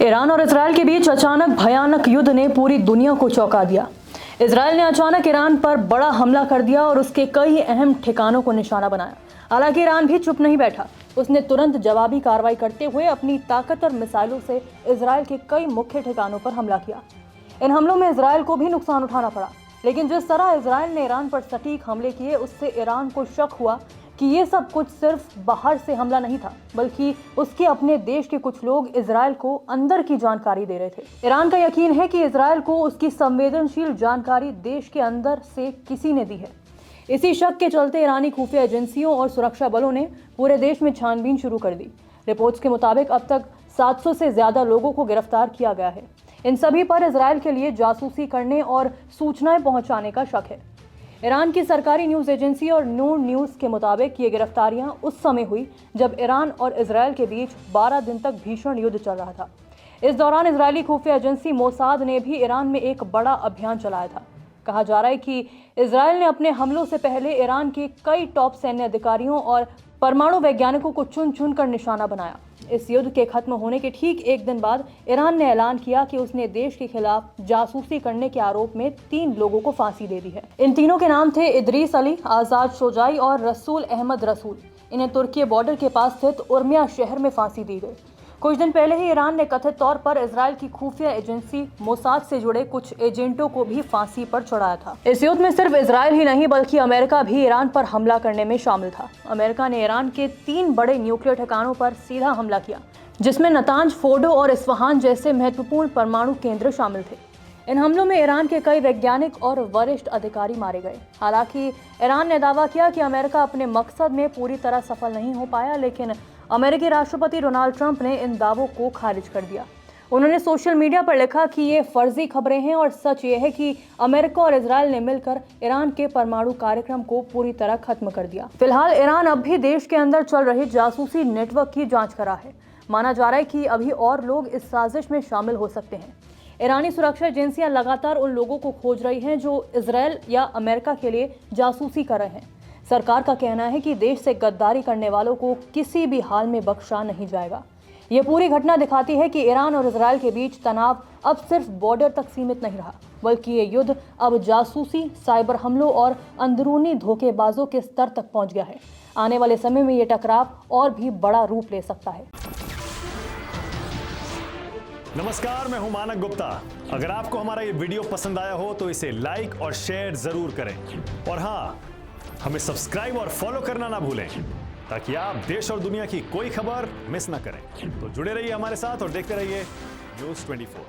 Iran और Israel के बीच अचानक भयानक युद्ध ने पूरी दुनिया को चौंका दिया। इजरायल ने अचानक ईरान पर बड़ा हमला कर दिया और उसके कई अहम ठिकानों को निशाना बनाया। हालांकि ईरान भी चुप नहीं बैठा, उसने तुरंत जवाबी कार्रवाई करते हुए अपनी ताकतवर मिसाइलों से इजरायल के कई मुख्य ठिकानों पर हमला किया। इन हमलों में इजरायल को भी नुकसान उठाना पड़ा, लेकिन जिस तरह इजरायल ने ईरान पर सटीक हमले किए, उससे ईरान को शक हुआ कि ये सब कुछ सिर्फ बाहर से हमला नहीं था, बल्कि उसके अपने देश के कुछ लोग इजरायल को अंदर की जानकारी दे रहे थे। ईरान का यकीन है कि इजरायल को उसकी संवेदनशील जानकारी देश के अंदर से किसी ने दी है। इसी शक के चलते ईरानी खुफिया एजेंसियों और सुरक्षा बलों ने पूरे देश में छानबीन शुरू कर दी। रिपोर्ट्स के मुताबिक अब तक 700 से ज्यादा लोगों को गिरफ्तार किया गया है। इन सभी पर इजरायल के लिए जासूसी करने और सूचनाएं पहुंचाने का शक है। ईरान की सरकारी न्यूज़ एजेंसी और नूर न्यूज़ के मुताबिक ये गिरफ्तारियां उस समय हुई जब ईरान और इजरायल के बीच 12 दिन तक भीषण युद्ध चल रहा था। इस दौरान इजरायली खुफिया एजेंसी मोसाद ने भी ईरान में एक बड़ा अभियान चलाया था। कहा जा रहा है कि इजरायल ने अपने हमलों से पहले ईरान के कई टॉप सैन्य अधिकारियों और परमाणु वैज्ञानिकों को चुन चुन कर निशाना बनाया। इस युद्ध के खत्म होने के ठीक एक दिन बाद ईरान ने ऐलान किया कि उसने देश के खिलाफ जासूसी करने के आरोप में 3 लोगों को फांसी दे दी है। इन तीनों के नाम थे इदरीस अली, आजाद शोजाई और रसूल अहमद रसूल। इन्हें तुर्की बॉर्डर के पास स्थित उर्मिया शहर में फांसी दी गई। कुछ दिन पहले ही ईरान ने कथित तौर पर इजरायल की खुफिया एजेंसी मोसाद से जुड़े कुछ एजेंटों को भी फांसी पर चढ़ाया था। इस युद्ध में सिर्फ इजरायल ही नहीं, बल्कि अमेरिका भी ईरान पर हमला करने में शामिल था। अमेरिका ने ईरान के 3 बड़े न्यूक्लियर ठिकानों पर सीधा हमला किया, जिसमें नतांज, फोर्डो और इस्फहान जैसे महत्वपूर्ण परमाणु केंद्र शामिल थे। इन हमलों में ईरान के कई वैज्ञानिक और वरिष्ठ अधिकारी मारे गए। हालांकि ईरान ने दावा किया कि अमेरिका अपने मकसद में पूरी तरह सफल नहीं हो पाया, लेकिन अमेरिकी राष्ट्रपति डोनाल्ड ट्रंप ने इन दावों को खारिज कर दिया। उन्होंने सोशल मीडिया पर लिखा कि ये फर्जी खबरें हैं और सच ये है कि अमेरिका और इजरायल ने मिलकर ईरान के परमाणु कार्यक्रम को पूरी तरह खत्म कर दिया। फिलहाल ईरान अब भी देश के अंदर चल रहे जासूसी नेटवर्क की जांच कर रहा है। माना जा रहा है कि अभी और लोग इस साजिश में शामिल हो सकते हैं। ईरानी सुरक्षा एजेंसियां लगातार उन लोगों को खोज रही हैं जो इजरायल या अमेरिका के लिए जासूसी कर रहे हैं। सरकार का कहना है कि देश से गद्दारी करने वालों को किसी भी हाल में बख्शा नहीं जाएगा। ये पूरी घटना दिखाती है कि ईरान और इजरायल के बीच तनाव अब सिर्फ बॉर्डर तक सीमित नहीं रहा, बल्कि ये युद्ध अब जासूसी, साइबर हमलों और अंदरूनी धोखेबाजों के स्तर तक पहुंच गया है। आने वाले समय में ये टकराव और भी बड़ा रूप ले सकता है। नमस्कार, मैं हूं मानक गुप्ता। अगर आपको हमारा ये वीडियो पसंद आया हो तो इसे लाइक और शेयर जरूर करें, और हाँ, हमें सब्सक्राइब और फॉलो करना ना भूलें, ताकि आप देश और दुनिया की कोई खबर मिस ना करें। तो जुड़े रहिए हमारे साथ और देखते रहिए न्यूज़ 24।